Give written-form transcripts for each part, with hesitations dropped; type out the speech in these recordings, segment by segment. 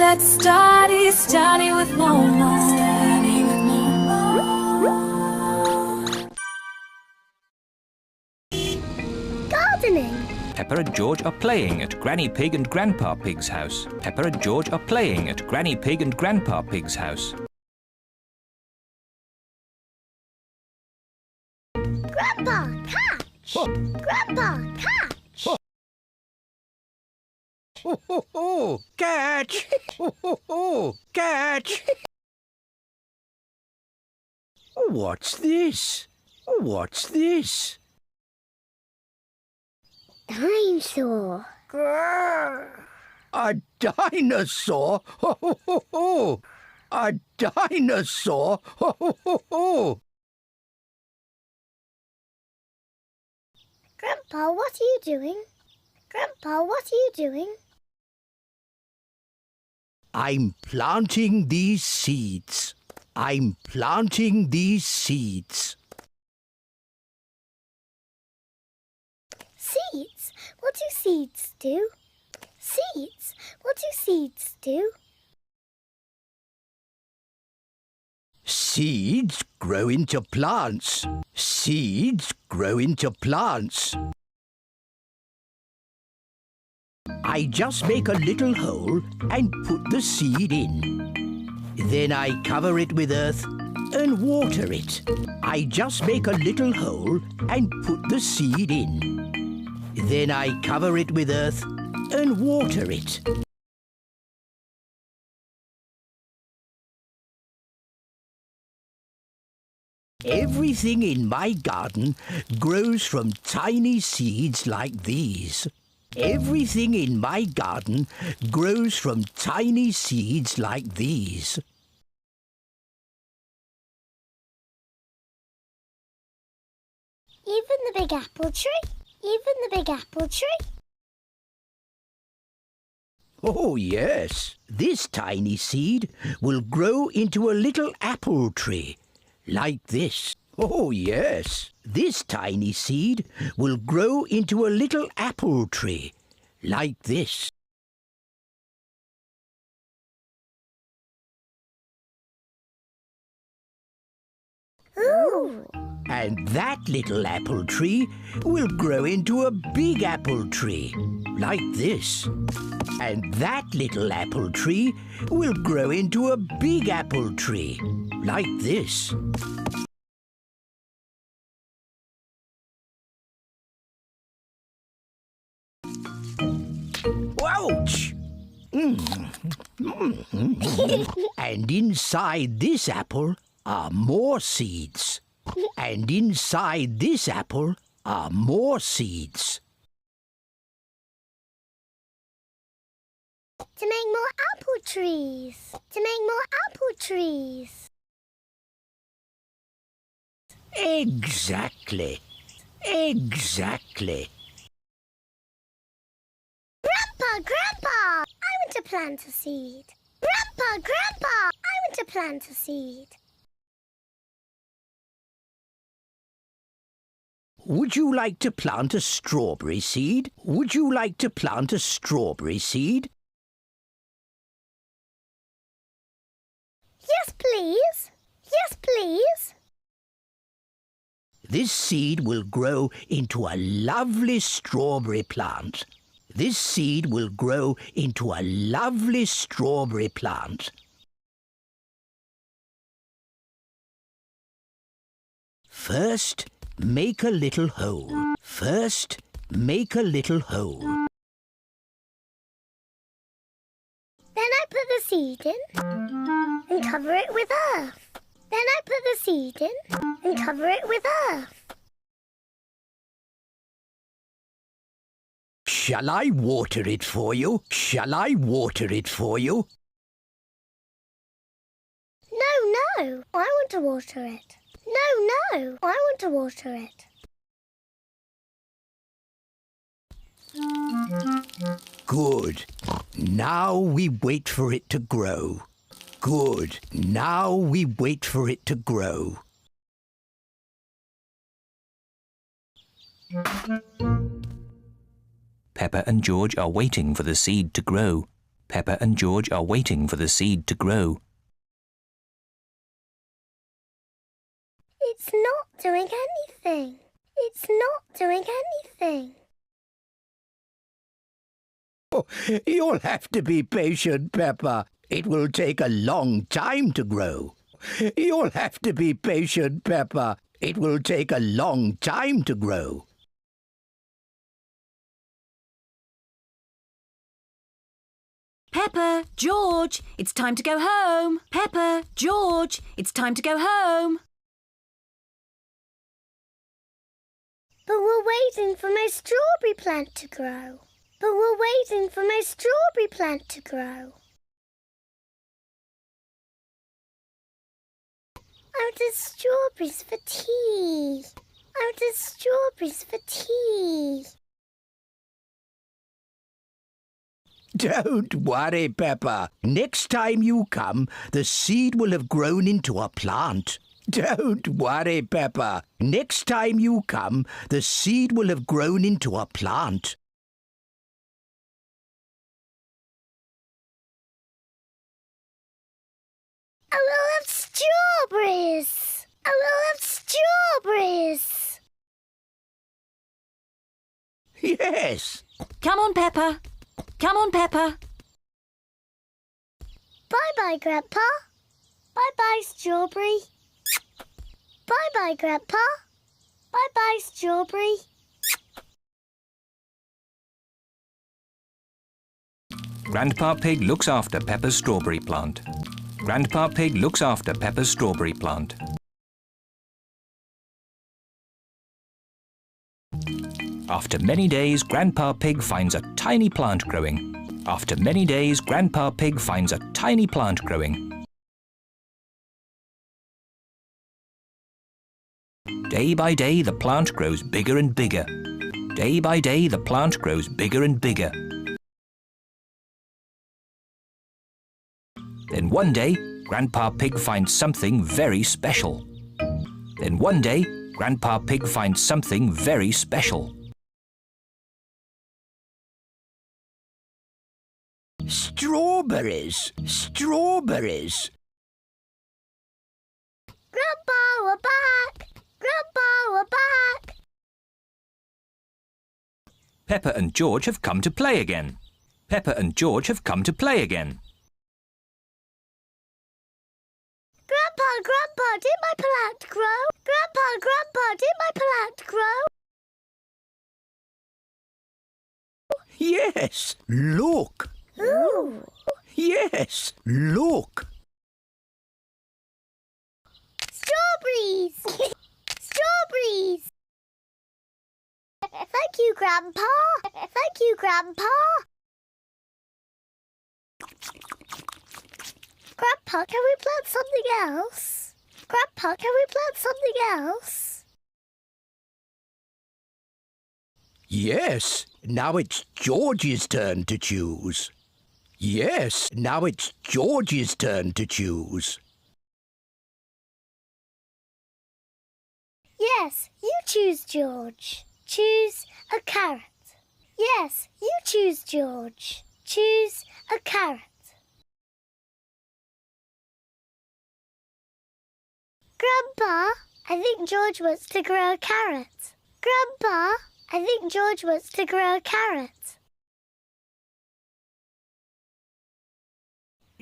Let's study with Mama. Gardening. Peppa and George are playing at Granny Pig and Grandpa Pig's house. Peppa and George are playing at Granny Pig and Grandpa Pig's house. Grandpa, catch! Grandpa, catch! Ho, ho, ho! Catch! Ho, ho, ho! Catch! What's this? What's this? Dinosaur. Grrr. A dinosaur? Ho, ho, ho, ho! A dinosaur? Ho, ho, ho, ho! Grandpa, what are you doing? Grandpa, what are you doing? I'm planting these seeds. I'm planting these seeds. Seeds? What do seeds do? Seeds? What do seeds do? Seeds grow into plants. Seeds grow into plants. I just make a little hole and put the seed in. Then I cover it with earth and water it. I just make a little hole and put the seed in. Then I cover it with earth and water it. Everything in my garden grows from tiny seeds like these. Everything in my garden grows from tiny seeds like these. Even the big apple tree? Even the big apple tree? Oh, yes. This tiny seed will grow into a little apple tree, like this. Oh, yes. This tiny seed will grow into a little apple tree, like this. Ooh! And that little apple tree will grow into a big apple tree, like this. And that little apple tree will grow into a big apple tree, like this. Ouch! And inside this apple are more seeds. And inside this apple are more seeds. To make more apple trees. To make more apple trees. Exactly. Exactly. Grandpa, Grandpa! I want to plant a seed. Grandpa, Grandpa! I want to plant a seed. Would you like to plant a strawberry seed? Would you like to plant a strawberry seed? Yes, please. Yes, please. This seed will grow into a lovely strawberry plant. This seed will grow into a lovely strawberry plant. First, make a little hole. First, make a little hole. Then I put the seed in and cover it with earth. Then I put the seed in and cover it with earth. Shall I water it for you? Shall I water it for you? No, I want to water it. No, I want to water it. Good. Now we wait for it to grow. Good. Now we wait for it to grow. Peppa and George are waiting for the seed to grow. Peppa and George are waiting for the seed to grow. It's not doing anything. It's not doing anything. Oh, you'll have to be patient, Peppa. It will take a long time to grow. You'll have to be patient, Peppa. It will take a long time to grow. Peppa, George, it's time to go home. Peppa, George, it's time to go home. But we're waiting for my strawberry plant to grow. But we're waiting for my strawberry plant to grow. I wanted strawberries for tea. I wanted strawberries for tea. Don't worry, Peppa. Next time you come, the seed will have grown into a plant. Don't worry, Peppa. Next time you come, the seed will have grown into a plant. I will have strawberries. I will have strawberries. Yes. Come on, Peppa. Come on, Peppa. Bye-bye, Grandpa. Bye-bye, strawberry. Bye-bye, Grandpa. Bye-bye, strawberry. Grandpa Pig looks after Peppa's strawberry plant. Grandpa Pig looks after Peppa's strawberry plant. After many days, Grandpa Pig finds a tiny plant growing. After many days, Grandpa Pig finds a tiny plant growing. Day by day, the plant grows bigger and bigger. Day by day, the plant grows bigger and bigger. Then one day, Grandpa Pig finds something very special. Then one day, Grandpa Pig finds something very special. Strawberries. Strawberries. Grandpa, we're back. Grandpa, we're back. Peppa and George have come to play again. Peppa and George have come to play again. Grandpa, did my plant grow? Grandpa, did my plant grow? Yes, look. Ooh. Yes, look. Strawberries! Strawberries! Thank you, Grandpa. Thank you, Grandpa. Grandpa, can we plant something else? Grandpa, can we plant something else? Yes, now it's George's turn to choose. Yes, now it's George's turn to choose. Yes, you choose, George. Choose a carrot. Yes, you choose, George. Choose a carrot. Grandpa, I think George wants to grow a carrot. Grandpa, I think George wants to grow a carrot.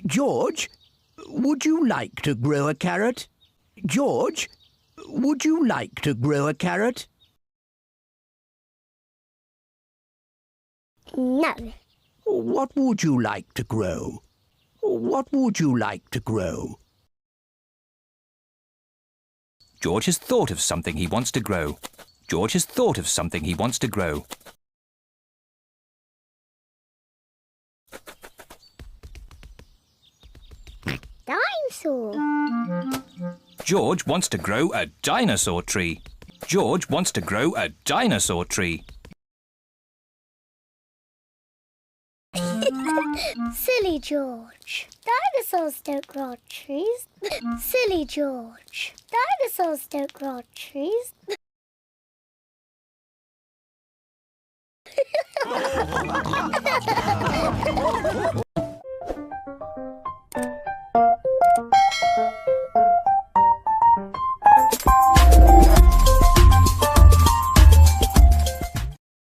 George, would you like to grow a carrot? George, would you like to grow a carrot? No. What would you like to grow? What would you like to grow? George has thought of something he wants to grow. George has thought of something he wants to grow. Dinosaur. George wants to grow a dinosaur tree. George wants to grow a dinosaur tree. Silly George. Dinosaurs don't grow on trees. Silly George. Dinosaurs don't grow on trees.